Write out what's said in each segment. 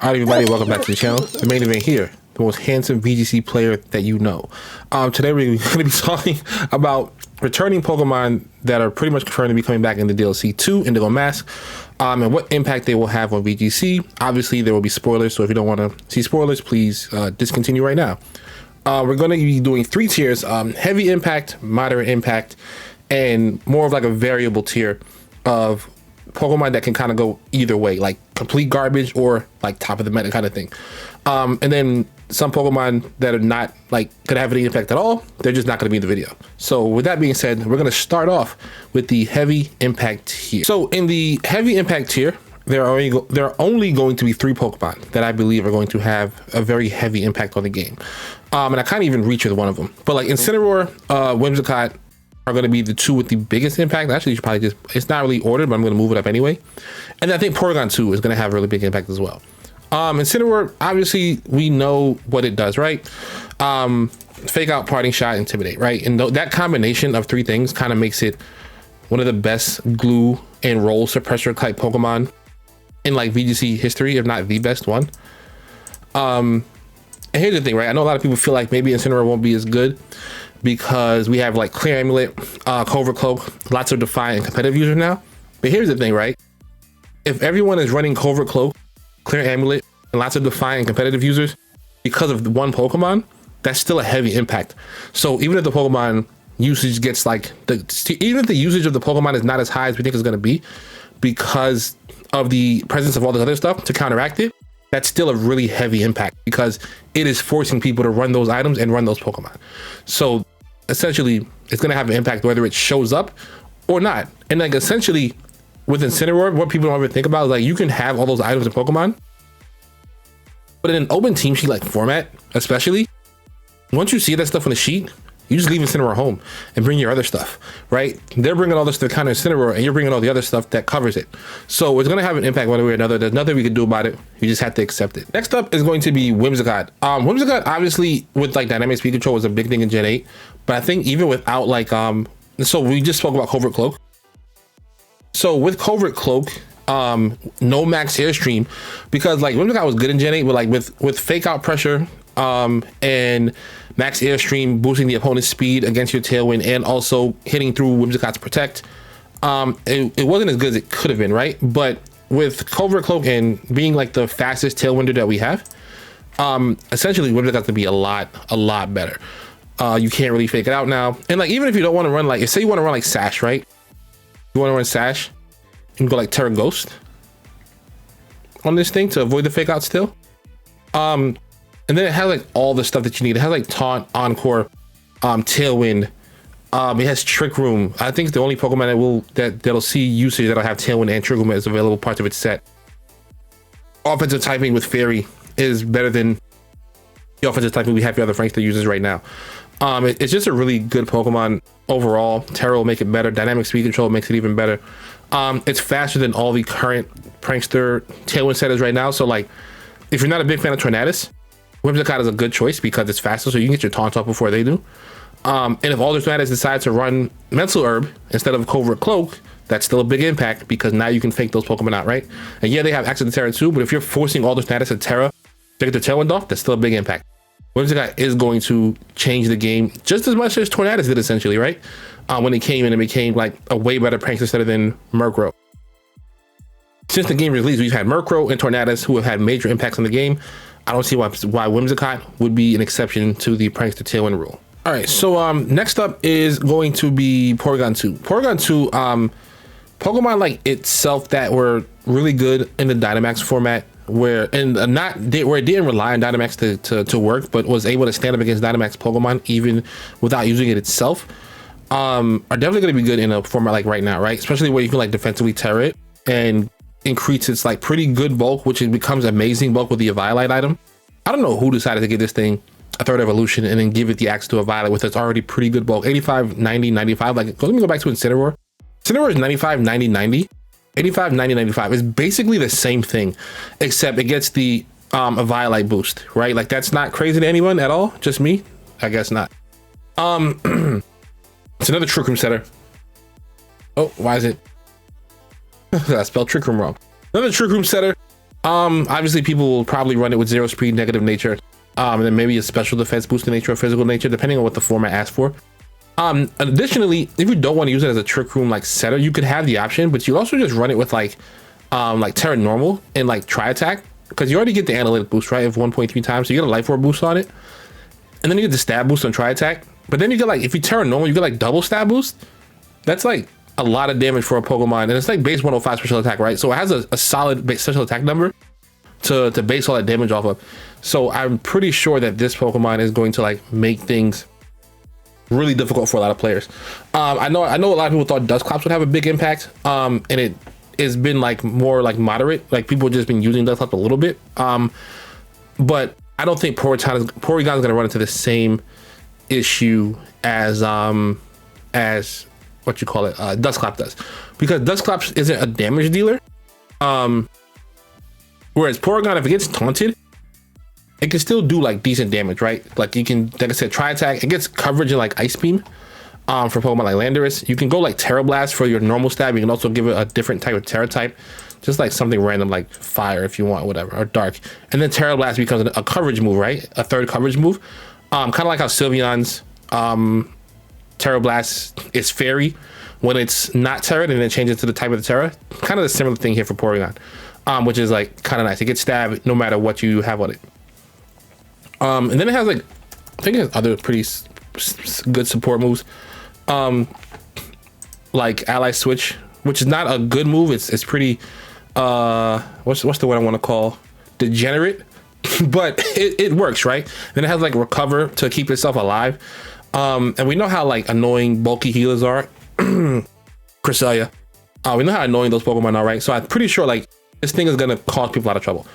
Alright everybody, welcome back to the channel. The main event here, the most handsome VGC player that you know. Today we're going to be talking about returning Pokemon that are pretty much confirmed to be coming back in the DLC 2, Indigo Mask, and what impact they will have on VGC. Obviously there will be spoilers, so if you don't want to see spoilers, please discontinue right now. We're going to be doing 3 tiers, heavy impact, moderate impact, and more of like a variable tier of Pokemon that can kind of go either way, like complete garbage or like top of the meta kind of thing. And then some Pokemon that are not like gonna have any impact at all, they're just not gonna be in the video. So with that being said, we're gonna start off with the heavy impact tier. So in the heavy impact tier, there are only going to be 3 Pokemon that I believe are going to have a very heavy impact on the game. And I can't even reach with one of them. But like Incineroar, Whimsicott are going to be the 2 with the biggest impact. Actually, you should probably just, it's not really ordered, but I'm going to move it up anyway. And I think Porygon 2 is going to have a really big impact as well. Incineroar, obviously, we know what it does, right? Fake Out, Parting Shot, Intimidate, right? And that combination of 3 things kind of makes it one of the best glue and roll suppressor type Pokemon in like VGC history, if not the best one. And here's the thing, right? I know a lot of people feel like maybe Incineroar won't be as good because we have like Clear Amulet, Covert Cloak, lots of Defiant and competitive users now. But here's the thing, right? If everyone is running Covert Cloak, Clear Amulet, and lots of Defiant and competitive users because of one Pokemon, that's still a heavy impact. So even if the Pokemon usage gets like, even if the usage of the Pokemon is not as high as we think it's gonna be because of the presence of all this other stuff to counteract it, that's still a really heavy impact because it is forcing people to run those items and run those Pokemon. So essentially it's going to have an impact whether it shows up or not. And like essentially with Incineroar, what people don't ever think about is like you can have all those items in Pokemon, but in an open team sheet like format, especially, once you see that stuff on the sheet, you just leave Incineroar home and bring your other stuff, right? They're bringing all this to counter Incineroar and you're bringing all the other stuff that covers it. So it's going to have an impact one way or another. There's nothing we can do about it. You just have to accept it. Next up is going to be Whimsicott. Whimsicott obviously with like dynamic speed control was a big thing in Gen 8, but I think even without like, so we just spoke about Covert Cloak. So with Covert Cloak, no max airstream, because like Whimsicott was good in Gen 8, but like with Fake Out pressure, and max airstream boosting the opponent's speed against your tailwind and also hitting through Whimsicott's protect, it wasn't as good as it could have been, right? But with Covert Cloak and being like the fastest tailwinder that we have, essentially Whimsicott's gonna be a lot better. You can't really fake it out now, and like even if you don't want to run like, say you want to run like Sash, right? You want to run Sash, you can go like Terra Ghost on this thing to avoid the fake out still. And then it has like all the stuff that you need. It has like Taunt, Encore, Tailwind. It has Trick Room. I think it's the only Pokemon that'll see usage that'll have Tailwind and Trick Room as available parts of its set. Offensive typing with Fairy is better than the offensive typing we have for other Frankster users right now. It's just a really good Pokemon overall. Terra will make it better. Dynamic speed control makes it even better. It's faster than all the current Prankster Tailwind setters right now. So like, if you're not a big fan of Tornadus, Whimsicott is a good choice because it's faster, so you can get your taunt off before they do. And if all the Tornadus decide to run Mental Herb instead of Covert Cloak, that's still a big impact because now you can fake those Pokemon out, right? And yeah, they have access to Terra too, but if you're forcing all the Tornadus to Terra to get the Tailwind off, that's still a big impact. Whimsicott is going to change the game just as much as Tornadus did essentially, right? When it came in and became like a way better Prankster instead than Murkrow. Since the game release, we've had Murkrow and Tornadus who have had major impacts on the game. I don't see why Whimsicott would be an exception to the Prankster Tailwind rule. All right, so next up is going to be Porygon 2. Porygon 2, Pokemon like itself that were really good in the Dynamax format, where it didn't rely on Dynamax to work, but was able to stand up against Dynamax Pokemon even without using it itself, are definitely going to be good in a format like right now, right? Especially where you can like defensively Terra it and increase its like pretty good bulk, which it becomes amazing bulk with the Eviolite item. I don't know who decided to give this thing a 3rd evolution and then give it the access to a Violet with its already pretty good bulk. 85, 90, 95. Like, let me go back to Incineroar. Incineroar is 95, 90, 90. 85, 90, 95 is basically the same thing, except it gets the Eviolite boost, right? Like that's not crazy to anyone at all. Just me? I guess not. It's another Trick Room setter. Oh, why is it? I spelled Trick Room wrong. Another Trick Room setter. Obviously people will probably run it with 0 speed, negative nature, and then maybe a special defense boosted nature or physical nature, depending on what the format asks for. Additionally, if you don't want to use it as a trick room like setter, you could have the option, but you also just run it with like Terra normal and like tri attack, because you already get the analytic boost, right, of 1.3 times, so you get a life orb boost on it, and then you get the stab boost on tri attack. But then you get like, if you Terra normal, you get like double stab boost. That's like a lot of damage for a Pokemon, and it's like base 105 special attack, right? So it has a solid base special attack number to base all that damage off of. So I'm pretty sure that this Pokemon is going to like make things really difficult for a lot of players. I know a lot of people thought Dusclops would have a big impact, and it has been like more like moderate. Like people have just been using Dusclops a little bit, but I don't think Porygon is going to run into the same issue as what you call it, Dusclops does, because Dusclops isn't a damage dealer, whereas Porygon, if it gets taunted, it can still do like decent damage, right? Like you can, like I said, tri attack. It gets coverage in like Ice Beam for Pokemon like Landorus. You can go like Terra Blast for your normal stab. You can also give it a different type of Terra type, just like something random like Fire if you want, whatever, or Dark. And then Terra Blast becomes a coverage move, right? A third coverage move. Kind of like how Sylveon's Terra Blast is Fairy when it's not Terra, and then it changes to the type of the Terra. Kind of the similar thing here for Porygon, which is like kind of nice. It gets stabbed no matter what you have on it. And then it has like, I think it has other pretty good support moves, like Ally Switch, which is not a good move. It's pretty what's the word I want to call, degenerate, but it works, right? Then it has like Recover to keep itself alive, and we know how like annoying bulky healers are. Cresselia, we know how annoying those Pokemon are, right? So I'm pretty sure like this thing is gonna cause people a lot of trouble.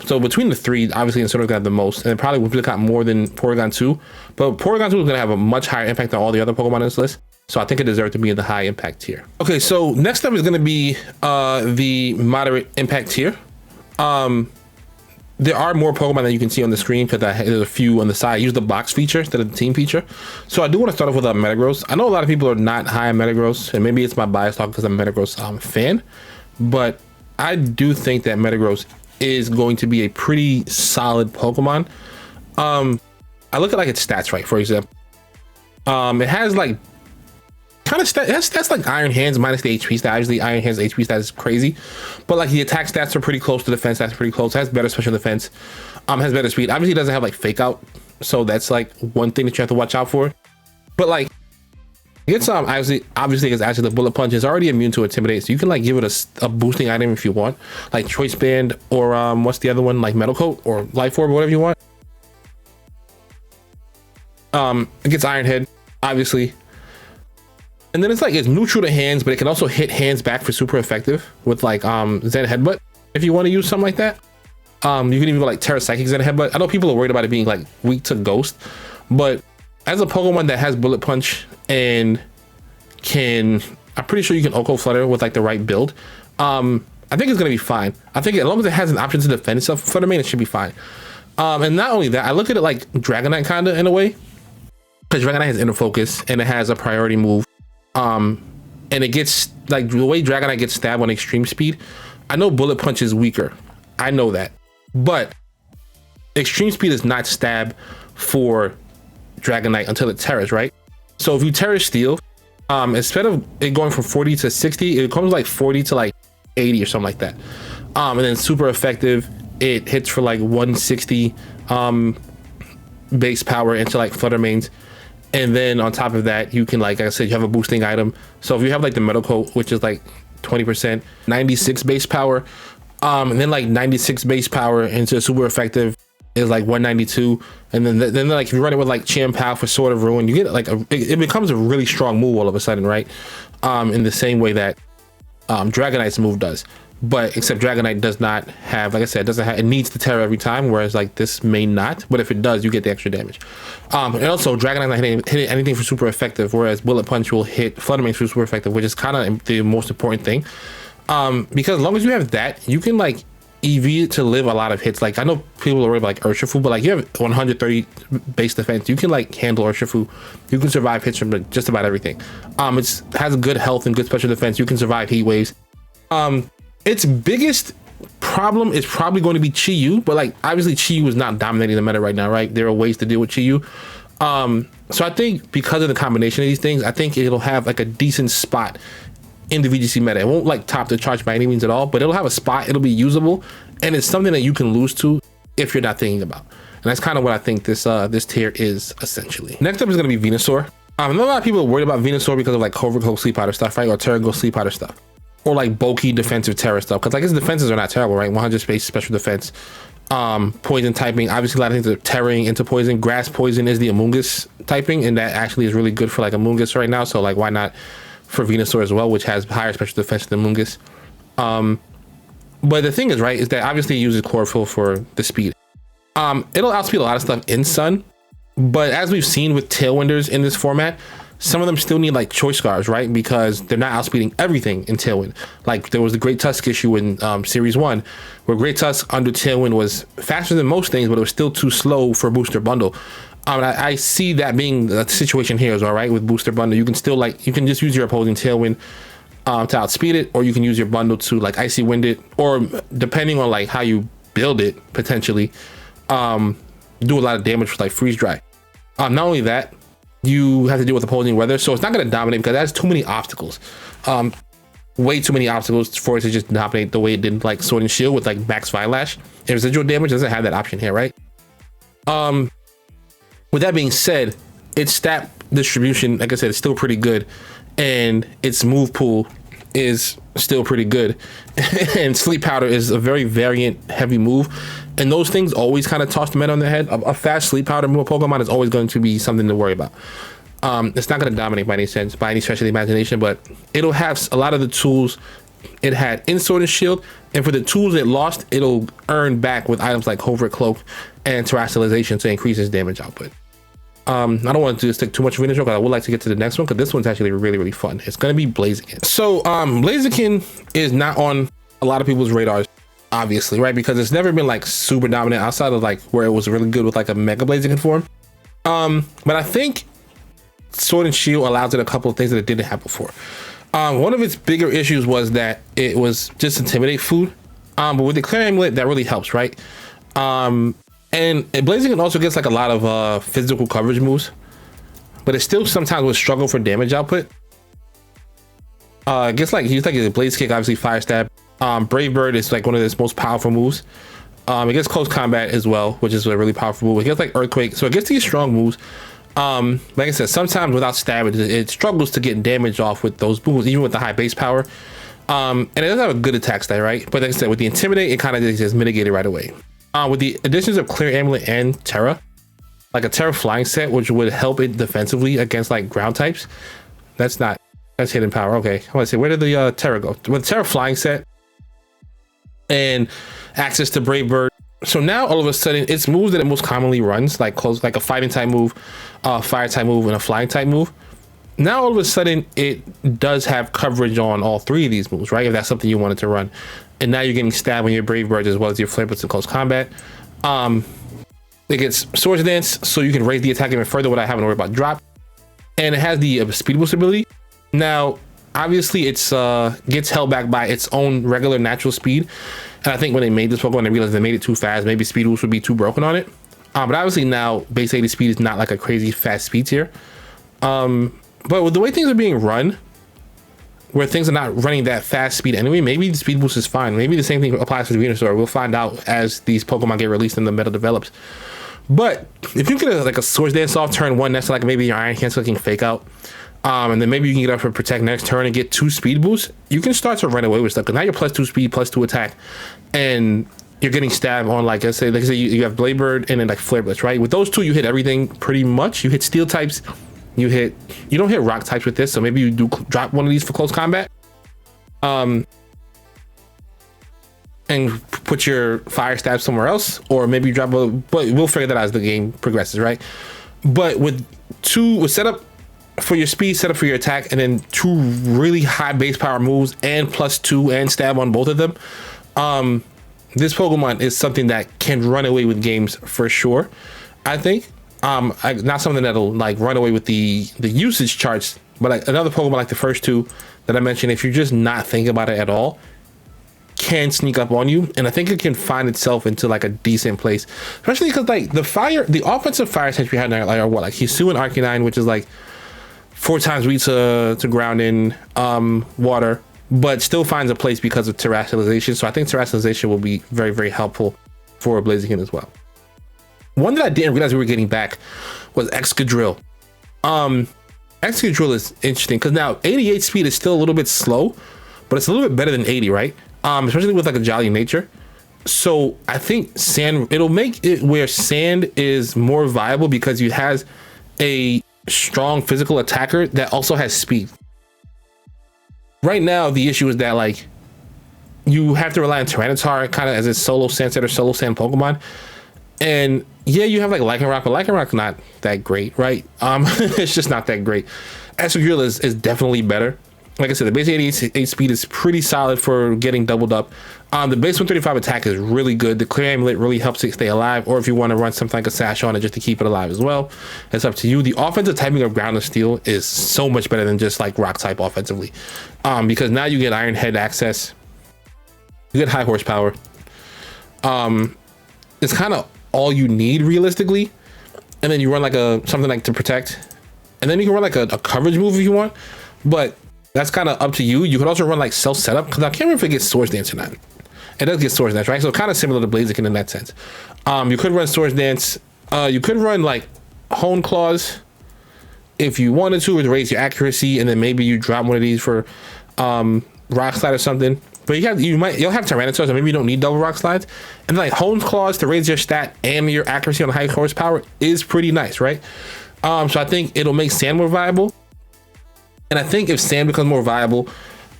So between the three, obviously Inferno's gonna have the most, and it probably would got more than Porygon 2, but Porygon 2 is gonna have a much higher impact than all the other Pokemon in this list, so I think it deserves to be in the high impact tier. Okay, so next up is gonna be the moderate impact tier. There are more Pokemon that you can see on the screen because there's a few on the side. I use the box feature instead of the team feature. So I do want to start off with Metagross. I know a lot of people are not high on Metagross, and maybe it's my bias talk because I'm a Metagross fan, but I do think that Metagross is going to be a pretty solid Pokemon. I look at like its stats, right? For example, it has like kind of stats like Iron Hands minus the HP stat. Obviously, Iron Hands HP stat is crazy, but like the attack stats are pretty close to defense stats, pretty close. It has better special defense, has better speed. Obviously, it doesn't have like Fake Out, so that's like one thing that you have to watch out for. But like, it's obviously it's actually the Bullet Punch is already immune to Intimidate, so you can like give it a boosting item if you want, like Choice Band or what's the other one, like Metal Coat or Life Orb or whatever you want. It gets Iron Head, obviously. And then it's like, it's neutral to hands, but it can also hit hands back for super effective with like Zen Headbutt if you want to use something like that. You can even go like Terra Psychic Zen Headbutt. I know people are worried about it being like weak to Ghost, but as a Pokemon that has Bullet Punch and I'm pretty sure you can Oko Flutter with like the right build, I think it's gonna be fine. I think as long as it has an option to defend itself, Flutter Mane, it should be fine. And not only that, I look at it like Dragonite kinda in a way, because Dragonite has Inner Focus and it has a priority move. And it gets like the way Dragonite gets stabbed on extreme speed. I know Bullet Punch is weaker, I know that, but extreme speed is not stab for Dragonite until it Terras, right? So if you Terra Steel, instead of it going from 40 to 60, it comes like 40 to like 80 or something like that. And then super effective, it hits for like 160 base power into like Flutter Manes. And then on top of that, you can, like I said, you have a boosting item. So if you have like the Metal Coat, which is like 20%, 96 base power, and then like 96 base power into super effective is like 192. And then like if you run it with like Chien-Pao for Sword of Ruin, you get like it becomes a really strong move all of a sudden, right? In the same way that Dragonite's move does. But except Dragonite does not have, like I said, it needs to Terra every time, whereas like this may not. But if it does, you get the extra damage. And also Dragonite not hitting anything for super effective, whereas Bullet Punch will hit Flutter Mane for super effective, which is kind of the most important thing. Because as long as you have that, you can like EV to live a lot of hits. Like I know people are worried about like Urshifu, but like you have 130 base defense, you can like handle Urshifu. You can survive hits from like, just about everything. It has good health and good special defense. You can survive heat waves. Its biggest problem is probably going to be Chi-Yu, but like obviously Chi-Yu is not dominating the meta right now, right? There are ways to deal with Chi-Yu. So I think because of the combination of these things, I think it'll have like a decent spot in the VGC meta. It won't like top the charge by any means at all, but it'll have a spot. It'll be usable, and it's something that you can lose to if you're not thinking about. And that's kind of what I think this this tier is essentially. Next up is going to be Venusaur. I know a lot of people are worried about Venusaur because of like Covert Cloak Sleep Powder stuff, right? Or Terra Ghost Sleep Powder stuff. Or like bulky defensive Terra stuff. Because like his defenses are not terrible, right? 100 space special defense. Poison typing. Obviously a lot of things are terroring into poison. Grass poison is the Amoonguss typing, and that actually is really good for like Amoonguss right now. So like why not for Venusaur as well, which has higher special defense than Amoonguss. But the thing is, right, is that obviously it uses Chlorophyll for the speed. It'll outspeed a lot of stuff in Sun, but as we've seen with Tailwinders in this format, some of them still need like choice scarves, right? Because they're not outspeeding everything in Tailwind. Like there was the Great Tusk issue in Series 1, where Great Tusk under Tailwind was faster than most things, but it was still too slow for Booster Bundle. I see that being the situation here as well, right? With Booster Bundle, you can still like, you can just use your opposing Tailwind to outspeed it, or you can use your bundle to like Icy Wind it, or depending on like how you build it, potentially do a lot of damage with like Freeze Dry. Not only that, you have to deal with opposing weather, so it's not going to dominate because it has too many obstacles. Way too many obstacles for it to just dominate the way it did like Sword and Shield with like max Vilash. And residual damage doesn't have that option here, right? With that being said, its stat distribution, like I said, is still pretty good, and its move pool is still pretty good. And Sleep Powder is a very variant heavy move, and those things always kind of toss the meta on the head. A fast Sleep Powder move Pokemon is always going to be something to worry about. It's not going to dominate by any sense, by any stretch of the imagination, but it'll have a lot of the tools it had in Sword and Shield, and for the tools it lost, it'll earn back with items like Covert Cloak and Terrestrialization to increase its damage output. I don't want to stick too much of Venusaur because I would like to get to the next one, because this one's actually really, really fun. It's going to be Blaziken. So Blaziken is not on a lot of people's radars, obviously, right? Because it's never been like super dominant outside of like where it was really good with like a Mega Blaziken form. But I think Sword and Shield allows it a couple of things that it didn't have before. One of its bigger issues was that it was just Intimidate food. But with the Clear Amulet, that really helps, right? And Blaziken also gets like a lot of physical coverage moves, but it still sometimes would struggle for damage output. It gets like, he's like a Blaze Kick, obviously Fire Stab. Brave Bird is like one of its most powerful moves. It gets Close Combat as well, which is a really powerful move. It gets like Earthquake, so it gets these strong moves. Like I said, sometimes without stab, it struggles to get damage off with those moves, even with the high base power. And it doesn't have a good attack stat, right? But like I said, with the Intimidate, it kind of just mitigated right away. With the additions of Clear Amulet and Terra, like a Terra Flying set, which would help it defensively against like ground types. That's hidden power. Okay, I want to say, where did the Terra go? With Terra Flying set and access to Brave Bird. So now all of a sudden, its moves that it most commonly runs, like a fighting type move, fire type move, and a flying type move. Now all of a sudden, it does have coverage on all three of these moves, right? If that's something you wanted to run. And now you're getting stabbed on your Brave Birds as well as your Flare Blitz in close combat. It gets Swords Dance, so you can raise the attack even further without having to worry about drop. And it has the Speed Boost ability. Now, obviously, it's gets held back by its own regular natural speed. And I think when they made this Pokemon, they realized they made it too fast. Maybe Speed Boost would be too broken on it. But obviously now, base 80 speed is not like a crazy fast speed tier. But with the way things are being run, where things are not running that fast speed anyway, maybe the Speed Boost is fine. Maybe the same thing applies to the Venusaur. We'll find out as these Pokemon get released and the meta develops. But if you get like a Swords Dance off turn 1, that's like maybe your Iron Cancel looking Fake Out. And then maybe you can get up for Protect next turn and get 2 speed boosts. You can start to run away with stuff, because now you're +2 speed, +2 attack, and you're getting stabbed on like I say you have Blade Bird and then like Flare Blitz, right? With those two, you hit everything pretty much. You hit Steel types. You don't hit Rock types with this, so maybe you do drop one of these for close combat. And put your Fire Stab somewhere else, or maybe you drop but we'll figure that out as the game progresses, right? But with setup for your speed, setup for your attack, and then 2 really high base power moves and +2 and stab on both of them, this Pokemon is something that can run away with games for sure. I think not something that'll like run away with the usage charts, but like another Pokemon like the first 2 that I mentioned, if you're just not thinking about it at all, can sneak up on you, and I think it can find itself into like a decent place, especially because like the offensive fire types we had now like are what, like Hisu and Arcanine, which is like 4 times weak to ground in water, but still finds a place because of terrestrialization. So I think terrestrialization will be very, very helpful for Blaziken as well. One that I didn't realize we were getting back was Excadrill. Excadrill is interesting because now 88 speed is still a little bit slow, but it's a little bit better than 80, right? Especially with like a jolly nature. So I think sand, it'll make it where sand is more viable because you has a strong physical attacker that also has speed. Right now, the issue is that like you have to rely on Tyranitar kind of as a solo Sandset or solo Sand Pokemon. And yeah, you have like Lycanroc, but Lycanroc's not that great, right? It's just not that great. Excadrill is definitely better. Like I said, the base 88 speed is pretty solid for getting doubled up. The base 135 attack is really good. The Clear Amulet really helps it stay alive, or if you want to run something like a Sash on it just to keep it alive as well, it's up to you. The offensive typing of Ground and Steel is so much better than just like Rock type offensively, because now you get Iron Head access, you get high horsepower. It's kind of all you need realistically, and then you run like something like to protect, and then you can run like a coverage move if you want, but that's kind of up to you. You could also run like self setup, because I can't remember if it gets Swords Dance or not. It does get Swords Dance, right? So kind of similar to Blaziken in that sense. You could run Swords Dance. You could run like Hone Claws if you wanted to raise your accuracy, and then maybe you drop one of these for Rock Slide or something. But you'll have Tyranitar, so maybe you don't need double Rock Slides. And like Hone Claws to raise your stat and your accuracy on high horsepower is pretty nice, right? So I think it'll make Sand more viable. And I think if Sand becomes more viable,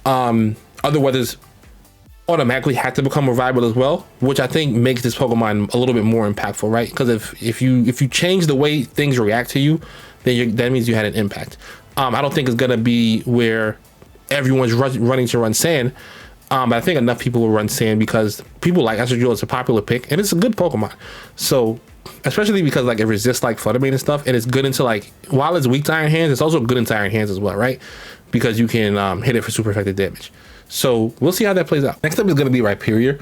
other weathers automatically have to become more viable as well, which I think makes this Pokemon a little bit more impactful, right? Because if you change the way things react to you, then that means you had an impact. I don't think it's gonna be where everyone's running to run Sand, but I think enough people will run Sand because people like Excadrill. It's a popular pick and it's a good Pokemon. So especially because like it resists like Fluttermane and stuff, and it's good into like, while it's weak to Iron Hands, it's also good into Iron Hands as well, right? Because you can hit it for super effective damage. So we'll see how that plays out. Next up is going to be Rhyperior.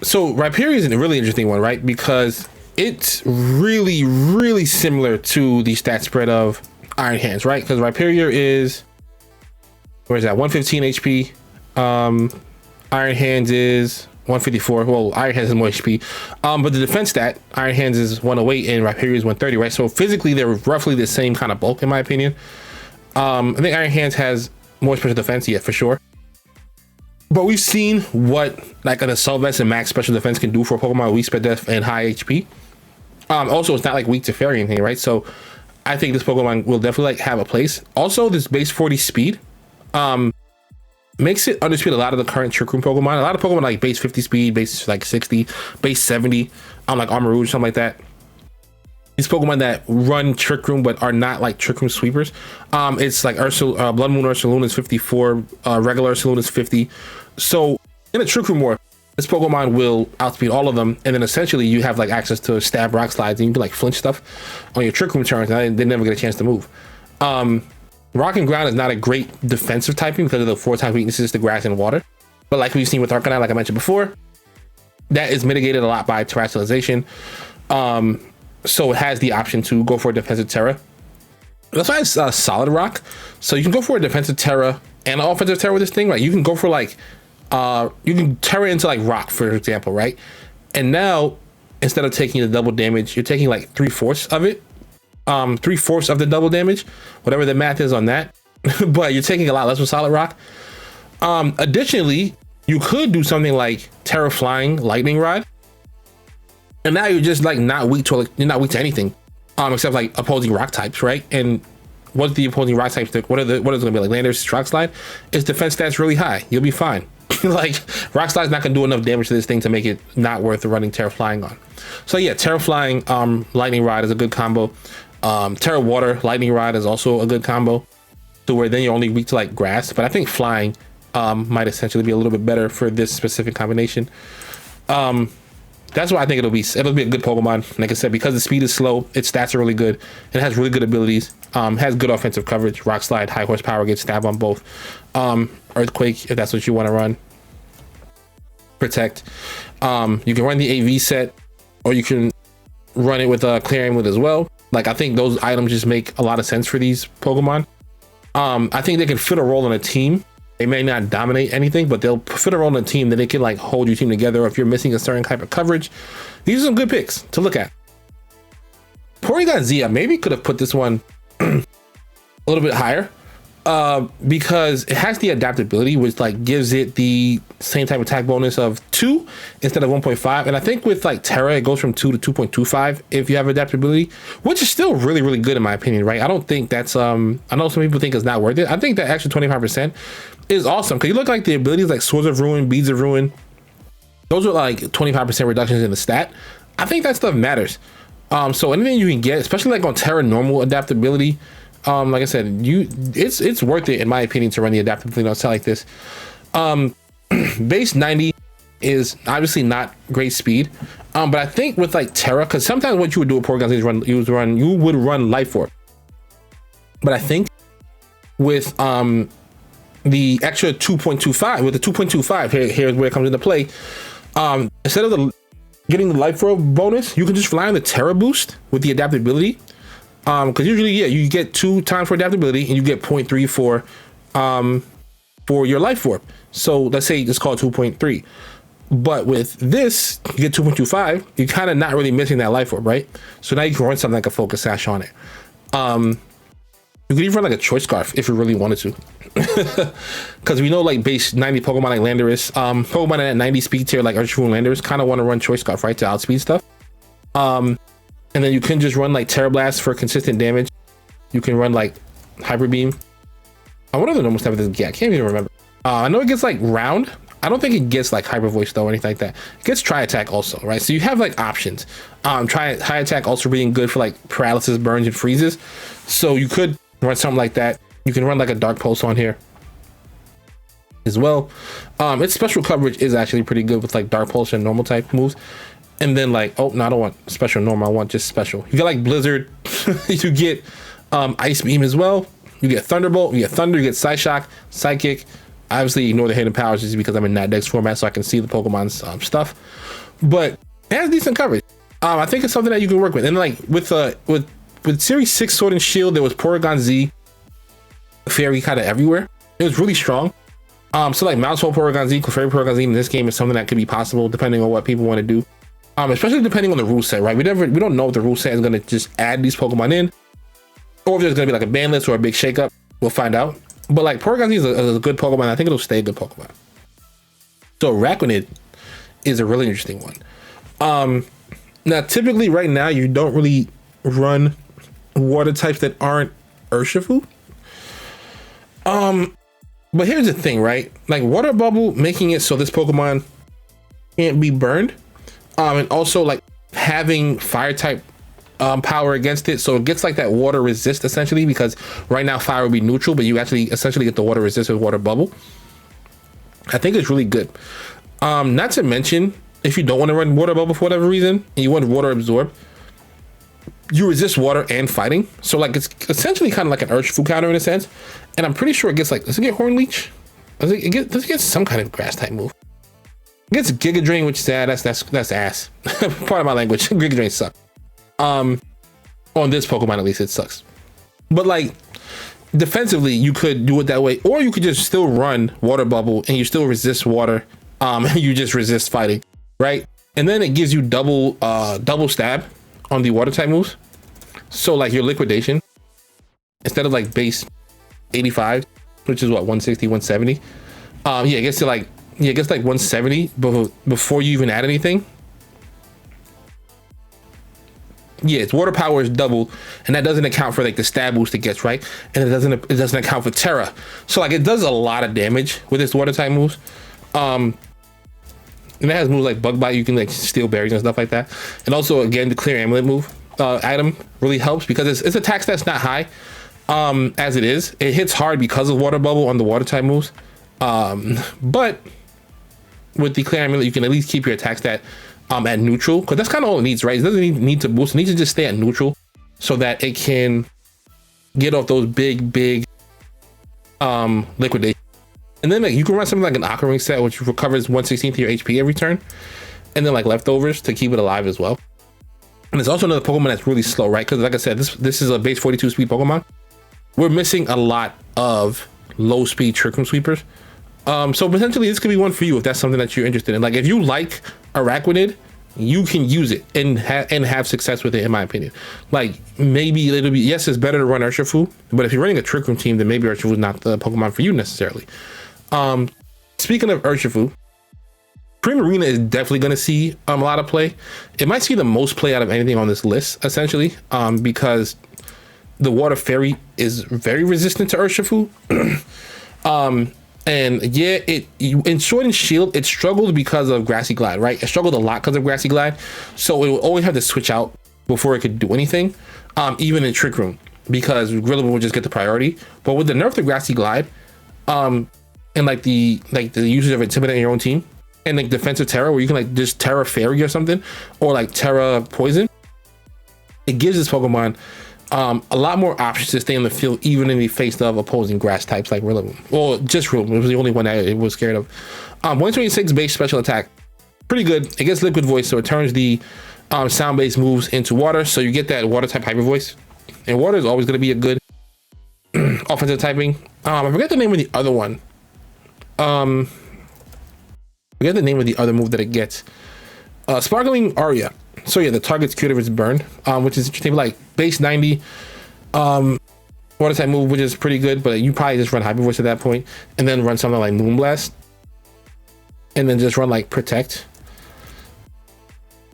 So Rhyperior is a really interesting one, right? Because it's really, really similar to the stat spread of Iron Hands, right? Because Rhyperior is, where is that, 115 HP. Iron Hands is 154. Well, Iron Hands is more HP, but the defense stat, Iron Hands is 108 and Rhyperior is 130, right? So physically they're roughly the same kind of bulk in my opinion. I think Iron Hands has more special defense, yeah, for sure. But we've seen what like an Assault Vest and max special defense can do for a Pokemon with weak spread def and high HP. Also, it's not like weak to Fairy or anything, right? So I think this Pokemon will definitely like have a place. Also, this base 40 speed makes it underspeed a lot of the current Trick Room Pokemon. A lot of Pokemon like base 50 speed, base like 60, base 70, like Armor Rouge, something like that. These Pokemon that run Trick Room but are not like Trick Room sweepers. It's like Blood Moon Ursaluna is 54, regular Ursaluna is 50. So in a Trick Room war, this Pokemon will outspeed all of them, and then essentially you have like access to stab Rock Slides, and you can like flinch stuff on your Trick Room turns, and they never get a chance to move. Rock and Ground is not a great defensive typing because of the 4 times weaknesses to Grass and Water. But like we've seen with Arcanine, like I mentioned before, that is mitigated a lot by Terrestrialization. So it has the option to go for a defensive Terra. That's why it's Solid Rock. So you can go for a defensive Terra and an offensive Terra with this thing, right? You can go for like, you can Terra into like Rock, for example, right? And now, instead of taking the double damage, you're taking like 3/4 of it. 3/4 of the double damage, whatever the math is on that. But you're taking a lot less with Solid Rock. Additionally, you could do something like Terra Flying Lightning Rod, and now you're just like not weak to anything, except like opposing rock types, right? And what's the opposing rock types? What is it gonna be like? Landers, Rock Slide. Its defense stats really high. You'll be fine. Like Rock Slide's not gonna do enough damage to this thing to make it not worth running Terra Flying on. So yeah, Terra Flying, Lightning Rod is a good combo. Terra Water, Lightning Rod is also a good combo, to where then you're only weak to like Grass. But I think Flying might essentially be a little bit better for this specific combination. That's why I think it'll be a good Pokemon. Like I said, because the speed is slow, its stats are really good. It has really good abilities. Has good offensive coverage. Rock Slide, high horsepower, gets stab on both. Earthquake, if that's what you want to run. protect. You can run the AV set, or you can run it with a clear amulet as well. Like, I think those items just make a lot of sense for these Pokemon. I think they can fit a role in a team. They may not dominate anything, but they'll fit a role in a team that they can like hold your team together. Or if you're missing a certain type of coverage, these are some good picks to look at. Porygon Z, I maybe could have put this one a little bit higher, because it has the adaptability, which like gives it the same type of attack bonus of 2 instead of 1.5. And I think with like Terra, it goes from 2 to 2.25 if you have adaptability, which is still really, really good in my opinion, right? I don't think that's I know some people think it's not worth it. I think that extra 25% is awesome, because you look like the abilities like Swords of Ruin, Beads of Ruin, those are like 25% reductions in the stat. I think that stuff matters. So anything you can get, especially like on Terra normal adaptability, like I said, it's worth it in my opinion to run the adaptability on a set like this. Base 90 is obviously not great speed, but I think with like Terra, because sometimes what you would do with Porygon is you would run Life Orb, but I think with the extra 2.25, with the 2.25, here's where it comes into play. Instead of getting the Life Orb bonus, you can just rely on the Terra boost with the adaptability. Because usually, yeah, you get 2 times for adaptability and you get 0.3 for your Life Orb. So let's say it's called 2.3. But with this, you get 2.25. You're kind of not really missing that Life Orb, right? So now you can run something like a Focus Sash on it. You could even run like a Choice Scarf if you really wanted to. Because we know like base 90 Pokemon like Landorus, Pokemon at 90 speed tier like Urshifu and Landorus kind of want to run Choice Scarf, right, to outspeed stuff. And then you can just run like Terra Blast for consistent damage. You can run like Hyper Beam. What other normal stuff does it get? I can't even remember. I know it gets like Round. I don't think it gets like Hyper Voice though or anything like that. It gets Tri Attack also, right? So you have like options. High Attack also being good for like paralysis, burns, and freezes. So you could run something like that. You can run like a Dark Pulse on here as well. Its special coverage is actually pretty good with like Dark Pulse and normal type moves. And then like, oh no, I don't want special normal, I want just special. You get like Blizzard, you get Ice Beam as well. You get Thunderbolt, you get Thunder, you get Psyshock, Psychic. Obviously ignore the hidden powers just because I'm in Natdex format so I can see the Pokemon's stuff. But it has decent coverage. I think it's something that you can work with. And like with Series 6 Sword and Shield, there was Porygon Z Fairy kind of everywhere. It was really strong. So like Mousehole Porygon Z, Clefairy Porygon Z in this game is something that could be possible depending on what people want to do. Especially depending on the rule set, right? We don't know if the rule set is going to just add these Pokemon in, or if there's going to be like a ban list or a big shakeup. We'll find out. But like Porygon Z is a good Pokemon. I think it'll stay a good Pokemon. So Araquanid is a really interesting one. Now typically right now you don't really run water types that aren't Urshifu. But here's the thing, right? Like Water Bubble making it so this Pokemon can't be burned. And also like having fire type power against it, so it gets like that water resist essentially, because right now fire would be neutral, but you actually essentially get the water resist with Water Bubble. I think it's really good. Not to mention, if you don't want to run Water Bubble for whatever reason and you want Water Absorb, you resist water and fighting, so like it's essentially kind of like an Urshifu counter in a sense. And I'm pretty sure it gets like, does it get Horn Leech? Does it get some kind of grass type move? It gets Giga Drain, which is that's ass. Part of my language. Giga Drain sucks. On this Pokemon at least it sucks. But like defensively, you could do it that way, or you could just still run Water Bubble and you still resist water. You just resist fighting, right? And then it gives you double stab on the water type moves. So like your liquidation, instead of like base 85, which is what, 160, 170. It gets to like 170 before you even add anything. Yeah, its water power is double, and that doesn't account for like the stab boost it gets, right? And it doesn't account for Terra. So like it does a lot of damage with its water type moves. And it has moves like Bug Bite, you can like steal berries and stuff like that. And also again, the Clear Amulet move item really helps because its attack stat's not high as it is. It hits hard because of Water Bubble on the water type moves. But with the Clear Amulet, you can at least keep your attack stat at neutral, because that's kind of all it needs, right? It doesn't need to boost. It needs to just stay at neutral so that it can get off those big liquidation. And then like you can run something like an Aqua Ring set, which recovers 1/16 of your HP every turn, and then like leftovers to keep it alive as well. And there's also another Pokemon that's really slow, right? Because like I said, this is a base 42 speed Pokemon. We're missing a lot of low speed Trick Room Sweepers. So potentially this could be one for you if that's something that you're interested in. Like if you like Araquanid, you can use it and have success with it, in my opinion. Like maybe it'll be, yes, it's better to run Urshifu, but if you're running a Trick Room team, then maybe Urshifu is not the Pokemon for you necessarily. Speaking of Urshifu, Primarina is definitely going to see a lot of play. It might see the most play out of anything on this list, essentially, because the Water Fairy is very resistant to Urshifu. And yeah, in Sword and Shield, it struggled because of Grassy Glide, right? It struggled a lot because of Grassy Glide, so it would always have to switch out before it could do anything, even in Trick Room, because Rillaboom would just get the priority. But with the nerf to Grassy Glide, and like the usage of Intimidate in your own team, and like defensive Terra, where you can like just Terra Fairy or something, or like Terra Poison, it gives this Pokemon a lot more options to stay in the field, even in the face of opposing grass types like Rillaboom. Well, just Rillaboom. It was the only one that it was scared of. 126 base special attack, pretty good. It gets Liquid Voice, so it turns the sound-based moves into water, so you get that water type Hyper Voice. And water is always going to be a good offensive typing. I forget the name of the other one. I forget the name of the other move that it gets. Sparkling Aria. So yeah, the target's cured if it's burned, which is interesting. Like base 90 water type move, which is pretty good, but you probably just run Hyper Voice at that point, and then run something like Moonblast, and then just run like Protect.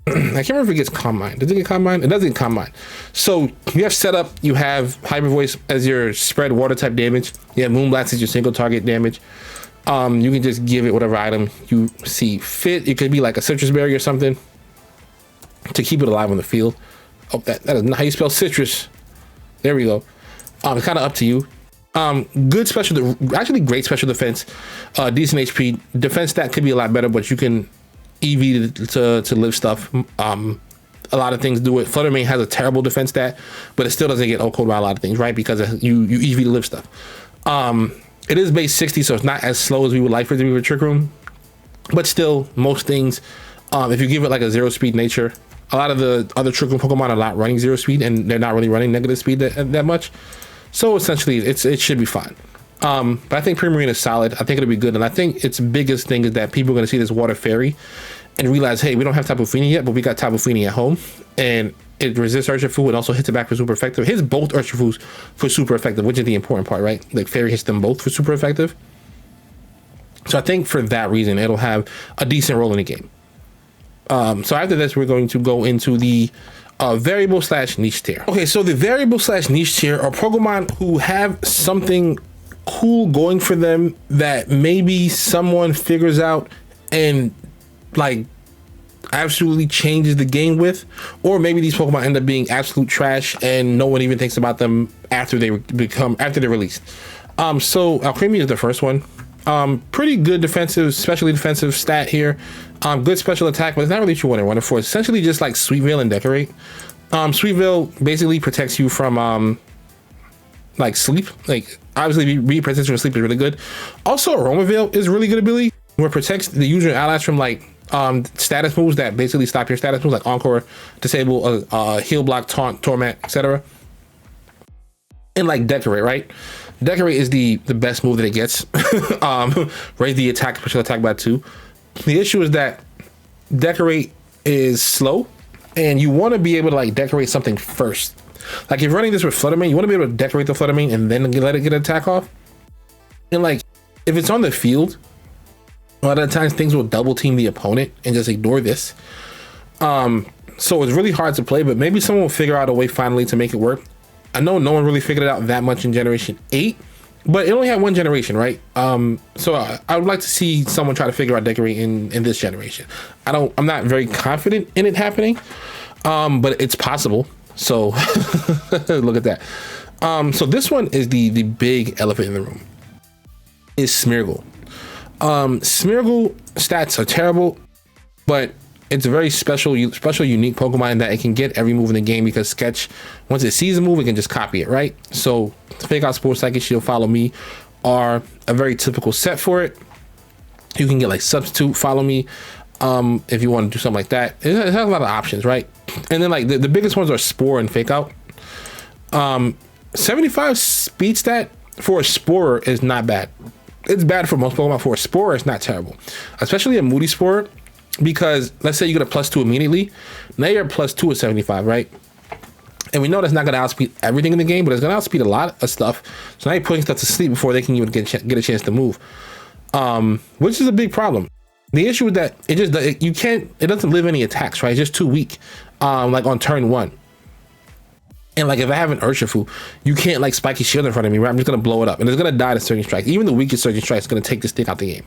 I can't remember if it gets Calm Mind. Does it get Calm Mind? It doesn't get Calm Mind. So you have setup, you have Hyper Voice as your spread water type damage. You have Moonblast as your single target damage. You can just give it whatever item you see fit. It could be like a Citrus Berry or something to keep it alive on the field. Oh, that is not how you spell citrus. There we go. It's kind of up to you. Good special, actually great special defense, decent HP. Defense stat could be a lot better, but you can EV to live stuff. A lot of things do it. Flutter Mane has a terrible defense stat, but it still doesn't get OHKO'd by a lot of things, right? Because you EV to live stuff. It is base 60, so it's not as slow as we would like for it to be with Trick Room, but still, most things, if you give it like a 0 speed nature, a lot of the other Trick Room Pokemon are not running 0 speed, and they're not really running negative speed that much. So essentially, it should be fine. But I think Primarina is solid. I think it'll be good, and I think its biggest thing is that people are going to see this Water Fairy and realize, hey, we don't have Tapu Fini yet, but we got Tapu Fini at home, and it resists Urshifu and also hits it back for super effective. Hits both Urshifus for super effective, which is the important part, right? Like Fairy hits them both for super effective. So I think for that reason, it'll have a decent role in the game. So after this, we're going to go into the variable / niche tier. Okay, so the variable / niche tier are Pokemon who have something cool going for them that maybe someone figures out and like absolutely changes the game with, or maybe these Pokemon end up being absolute trash and no one even thinks about them after they're released. So Alcremie is the first one. Pretty good defensive, especially defensive stat here. Good special attack, but it's not really what you want to run it for. It's essentially just like Sweet Veil and Decorate. Sweet Veil basically protects you from like sleep. Like obviously be protected from sleep is really good. Also Aroma Veil is really good ability where it protects the user and allies from like status moves that basically stop your status moves, like Encore, Disable, Heal Block, Taunt, Torment, etc. And like Decorate, right? Decorate is the best move that it gets. Raise the attack, special attack by 2. The issue is that Decorate is slow, and you want to be able to like decorate something first. Like if you're running this with Flutter Mane, you want to be able to decorate the Flutter Mane and then let it get an attack off. And like if it's on the field, a lot of the times things will double team the opponent and just ignore this. So it's really hard to play, but maybe someone will figure out a way finally to make it work. I know no one really figured it out that much in Generation 8, but it only had one generation, right? So I would like to see someone try to figure out Decorate in this generation. I'm not very confident in it happening, but it's possible. So look at that. So this one is the big elephant in the room. Is Smeargle. Smeargle stats are terrible, but it's a very special, unique Pokemon in that it can get every move in the game because Sketch, once it sees a move, it can just copy it, right? So to fake out Sports Psychic, she'll follow me are a very typical set for it. You can get like Substitute, Follow Me, if you want to do something like that. It has a lot of options, right? And then like the biggest ones are Spore and Fake Out. 75 speed stat for a Spore is not bad. It's bad for most Pokemon. For a Spore, it's not terrible, especially a Moody Spore, because let's say you get a +2 immediately. Now you're +2 with 75, right? And we know that's not going to outspeed everything in the game, but it's going to outspeed a lot of stuff. So now you're putting stuff to sleep before they can even get a chance to move, which is a big problem. The issue with that, it doesn't live any attacks, right? It's just too weak, like on turn 1. And like if I have an Urshifu, you can't like Spiky Shield in front of me, right? I'm just gonna blow it up, and it's gonna die to Surging Strike. Even the weakest Surging Strike is gonna take the stick out the game.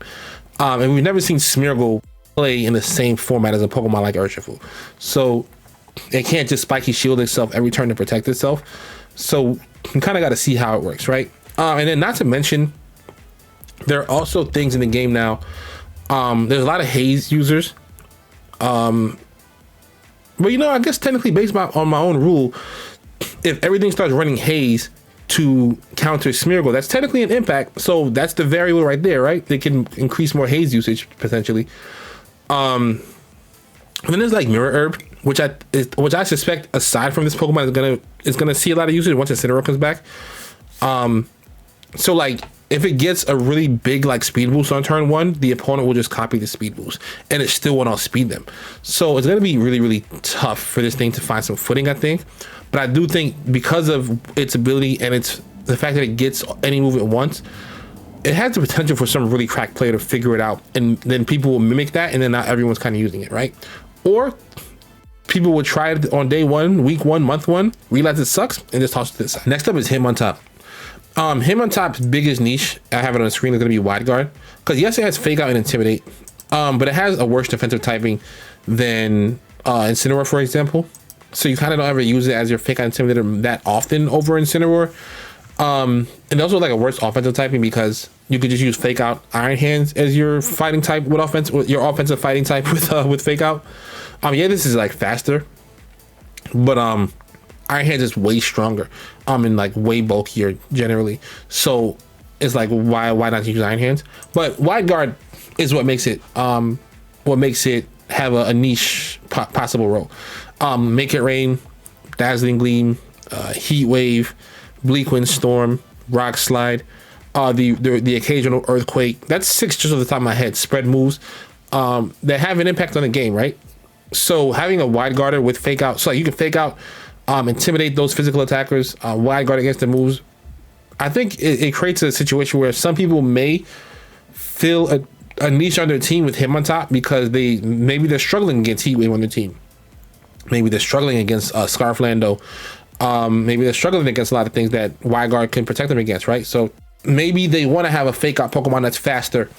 And we've never seen Smeargle play in the same format as a Pokemon like Urshifu, so it can't just Spiky Shield itself every turn to protect itself. So you kind of got to see how it works, right? And then not to mention, there are also things in the game now. There's a lot of Haze users. But you know, I guess technically based on my own rule, if everything starts running Haze to counter Smeargle, that's technically an impact. So that's the variable right there, right? They can increase more Haze usage potentially. And then there's like Mirror Herb, which I suspect, aside from this Pokemon, is gonna see a lot of usage once Incineroar comes back. So like if it gets a really big like speed boost on turn 1, the opponent will just copy the speed boost, and it still won't outspeed them. So it's gonna be really, really tough for this thing to find some footing, I think. But I do think because of its ability and the fact that it gets any move at once, it has the potential for some really cracked player to figure it out, and then people will mimic that, and then not everyone's kind of using it, right? Or people will try it on day 1, week 1, month 1, realize it sucks, and just toss it to the side. Next up is Hitmontop. Hitmontop's biggest niche, I have it on the screen, is going to be Wide Guard, because yes, it has Fake Out and Intimidate, but it has a worse defensive typing than Incineroar, for example. So you kind of don't ever use it as your Fake Out Intimidator that often over Incineroar. And also like a worse offensive typing, because you could just use Fake Out Iron Hands as your fighting type with your offensive fighting type with Fake Out. Yeah, this is like faster, but Iron Hands is way stronger, and like way bulkier generally. So it's like why not use Iron Hands? But Wide Guard is what makes it have a niche possible role. Make It Rain, Dazzling Gleam, Heat Wave, Bleak Wind Storm, Rock Slide, the occasional Earthquake. That's 6 just off the top of my head. Spread moves that have an impact on the game, right? So having a Wide Guarder with Fake Out, so you can Fake Out, intimidate those physical attackers, Wide Guard against the moves. I think it creates a situation where some people may feel a niche on their team with him on top, because maybe they're struggling against Heat Wave on their team. Maybe they're struggling against Scarflando. Maybe they're struggling against a lot of things that Wide Guard can protect them against, right? So maybe they want to have a Fake Out Pokemon that's faster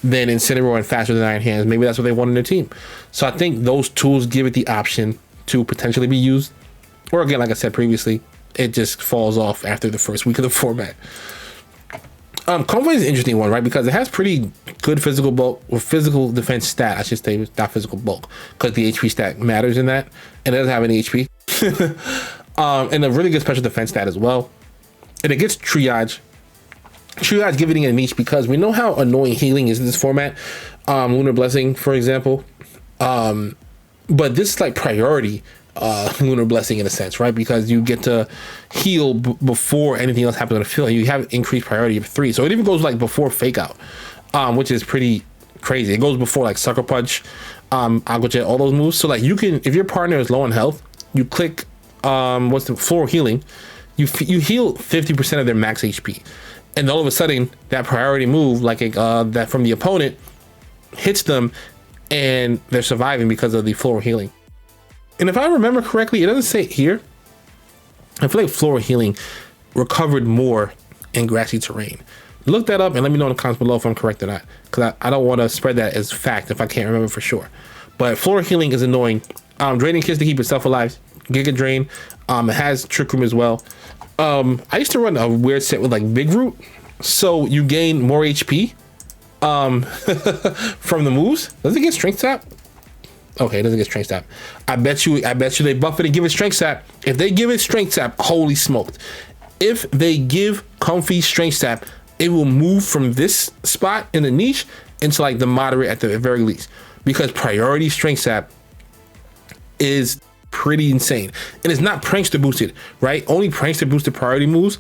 than Incineroar and faster than Iron Hands. Maybe that's what they want in their team. So I think those tools give it the option to potentially be used. Or again, like I said previously, it just falls off after the first week of the format. Convoy is an interesting one, right? Because it has pretty good physical bulk, or physical defense stat, I should say, not physical bulk, because the HP stat matters in that, and it doesn't have any HP. And a really good special defense stat as well. And it gets Triage. Triage giving it a niche because we know how annoying healing is in this format. Lunar Blessing, for example. But this is like priority Lunar Blessing in a sense, right? Because you get to heal before anything else happens on the field. You have increased priority of 3. So it even goes like before Fake Out, which is pretty crazy. It goes before like Sucker Punch, Aqua Jet, all those moves. So like you can, if your partner is low on health, you click what's the Floor Healing, you heal 50% of their max HP, and all of a sudden that priority move, like that from the opponent, hits them, and they're surviving because of the Floor Healing. And if I remember correctly, it doesn't say it here. I feel like Floor Healing recovered more in grassy terrain. Look that up and let me know in the comments below if I'm correct or not, because I don't want to spread that as fact if I can't remember for sure. But Floor Healing is annoying. Draining Kiss to keep itself alive. Giga Drain. It has Trick Room as well. I used to run a weird set with like Big Root, so you gain more HP from the moves. Does it get Strength Tap? Okay, it doesn't get Strength Tap. I bet you they buff it and give it Strength Tap. If they give it Strength Tap, holy smoked. If they give Comfy Strength Tap, it will move from this spot in the niche into like the moderate at the very least, because priority strength sap is pretty insane, and it's not prankster boosted, right? Only prankster boosted priority moves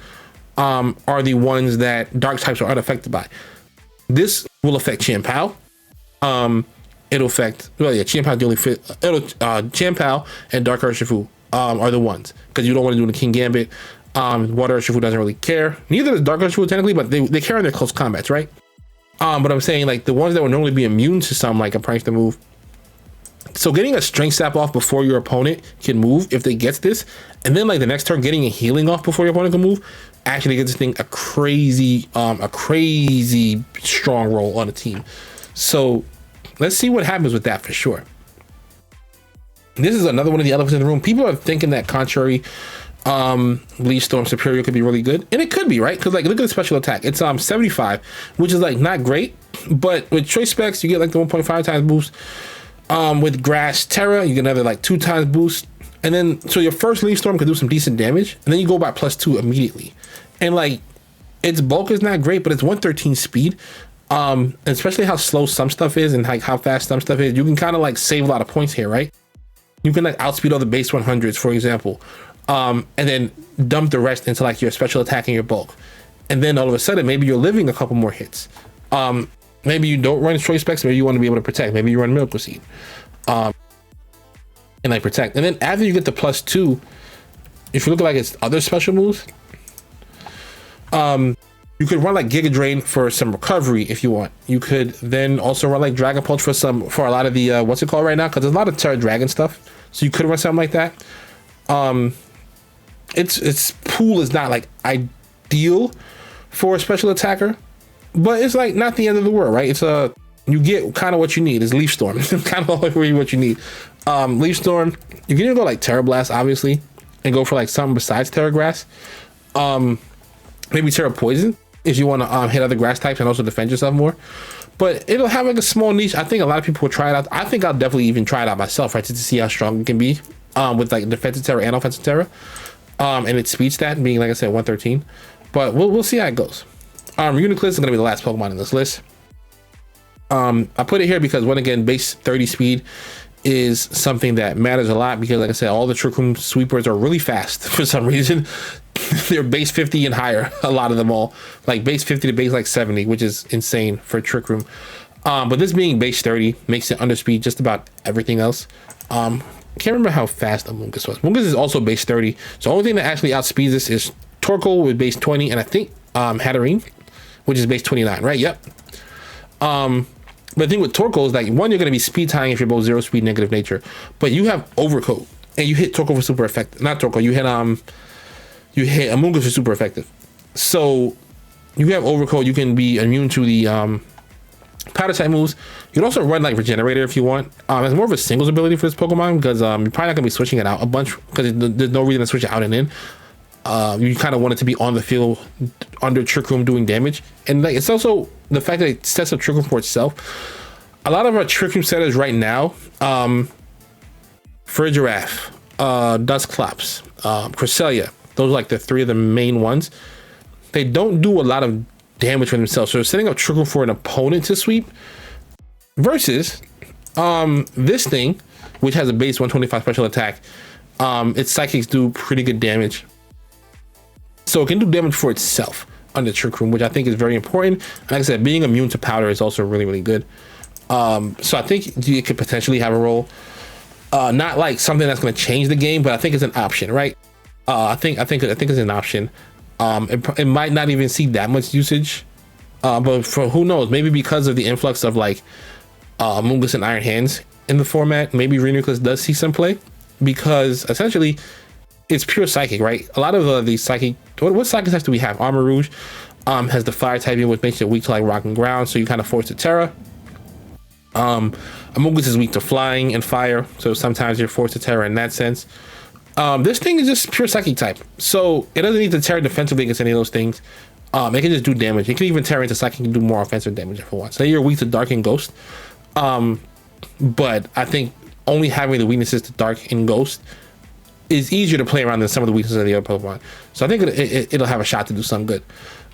are the ones that dark types are unaffected by. This will affect Chien-Pao. It'll affect, well, yeah, Chien-Pao the only fit. Chien-Pao and Dark Urshifu are the ones, because you don't want to do the King Gambit. Water Urshifu doesn't really care. Neither does Dark Urshifu technically, but they care in their close combats, right? But I'm saying like the ones that would normally be immune to something like a prankster move. So getting a strength sap off before your opponent can move, if they gets this, and then like the next turn getting a healing off before your opponent can move, actually gives this thing a crazy strong role on the team. So let's see what happens with that for sure. This is another one of the elephants in the room. People are thinking that contrary Leaf Storm Superior could be really good, and it could be, right? Because like look at the special attack, it's 75, which is like not great, but with choice specs you get like the 1.5 times boost. With Grass Terra you get another like 2 times boost, and then so your first Leaf Storm could do some decent damage, and then you go by +2 immediately. And like its bulk is not great, but it's 113 speed, and especially how slow some stuff is and like how fast some stuff is, you can kind of like save a lot of points here, right? You can like outspeed all the base 100s, for example, and then dump the rest into like your special attack and your bulk, and then all of a sudden maybe you're living a couple more hits. Maybe you don't run choice specs, maybe you want to be able to protect, maybe you run Miracle Seed and like protect, and then after you get the +2, if you look at like its other special moves, you could run like Giga Drain for some recovery if you want. You could then also run like Dragon Punch for a lot of the what's it called right now, because there's a lot of Terra Dragon stuff, so you could run something like that. Its pool is not like ideal for a special attacker, but it's like not the end of the world, right? It's you get kind of what you need. Is Leaf Storm kind of what you need. Leaf Storm, you can either go like Terra Blast obviously and go for like something besides Terra Grass, maybe Terra Poison if you want to hit other grass types and also defend yourself more, but it'll have like a small niche. I think a lot of people will try it out. I think I'll definitely even try it out myself, right, to see how strong it can be with like defensive Terra and offensive Terra, and its speed stat being, like I said, 113, but we'll see how it goes. Uniclus is going to be the last Pokemon in this list. I put it here because, one, again, base 30 speed is something that matters a lot, because like I said, all the Trick Room sweepers are really fast for some reason. They're base 50 and higher, a lot of them all, like base 50 to base like 70, which is insane for Trick Room. But this being base 30 makes it underspeed just about everything else. Can't remember how fast Amoonguss was. Amoonguss is also base 30, so the only thing that actually outspeeds this is Torkoal with base 20, and I think Hatterene, which is base 29, right? Yep. But the thing with Torkoal is, like, one, you're going to be speed tying if you're both 0 speed, negative nature, but you have Overcoat, and you hit Torkoal for super effective. Not Torkoal, you hit Amoonguss for super effective. So you have Overcoat, you can be immune to the powder type moves. You can also run like Regenerator if you want. It's more of a singles ability for this Pokemon, because you're probably not going to be switching it out a bunch, because there's no reason to switch it out and in. You kind of want it to be on the field under Trick Room doing damage, and like it's also the fact that it sets up Trick Room for itself. A lot of our Trick Room setters right now, Frigiraffe, Dusclops, Cresselia, those are like the 3 of the main ones. They don't do a lot of damage for themselves, so they're setting up Trick Room for an opponent to sweep, versus this thing, which has a base 125 special attack. Its psychics do pretty good damage, so it can do damage for itself under Trick Room, which I think is very important. And like I said, being immune to powder is also really, really good. So I think it could potentially have a role. Not like something that's going to change the game, but I think it's an option, right? I think it's an option. It might not even see that much usage, but for who knows, maybe because of the influx of like Amoonguss and Iron Hands in the format, maybe Reuniclus does see some play, because essentially it's pure psychic, right? A lot of the psychic, what psychic types do we have? Armor Rouge has the fire typing, which makes it weak to like rock and ground, so you kind of force to Terra. Amoonguss is weak to flying and fire, so sometimes you're forced to Terra in that sense. This thing is just pure psychic type, so it doesn't need to Terra defensively against any of those things. It can just do damage. It can even Terra into psychic and do more offensive damage if it wants. Say you're weak to Dark and Ghost, but I think only having the weaknesses to Dark and Ghost is easier to play around than some of the weaknesses of the other Pokemon. So I think it'll have a shot to do something good.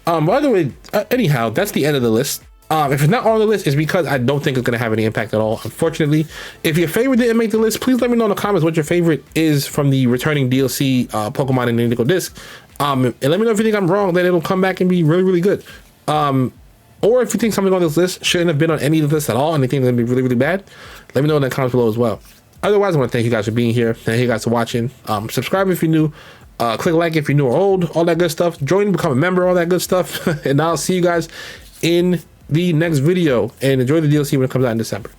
By the way, anyhow, that's the end of the list. If it's not on the list, it's because I don't think it's going to have any impact at all, unfortunately. If your favorite didn't make the list, please let me know in the comments what your favorite is from the returning DLC Pokemon and Indigo disc. And let me know if you think I'm wrong, that it'll come back and be really, really good. Or if you think something on this list shouldn't have been on any of the lists at all and you think it's going to be really, really bad, let me know in the comments below as well. Otherwise, I want to thank you guys for being here. Thank you guys for watching. Subscribe if you're new. Click like if you're new or old. All that good stuff. Join, become a member, all that good stuff. And I'll see you guys in the next video. And enjoy the DLC when it comes out in December.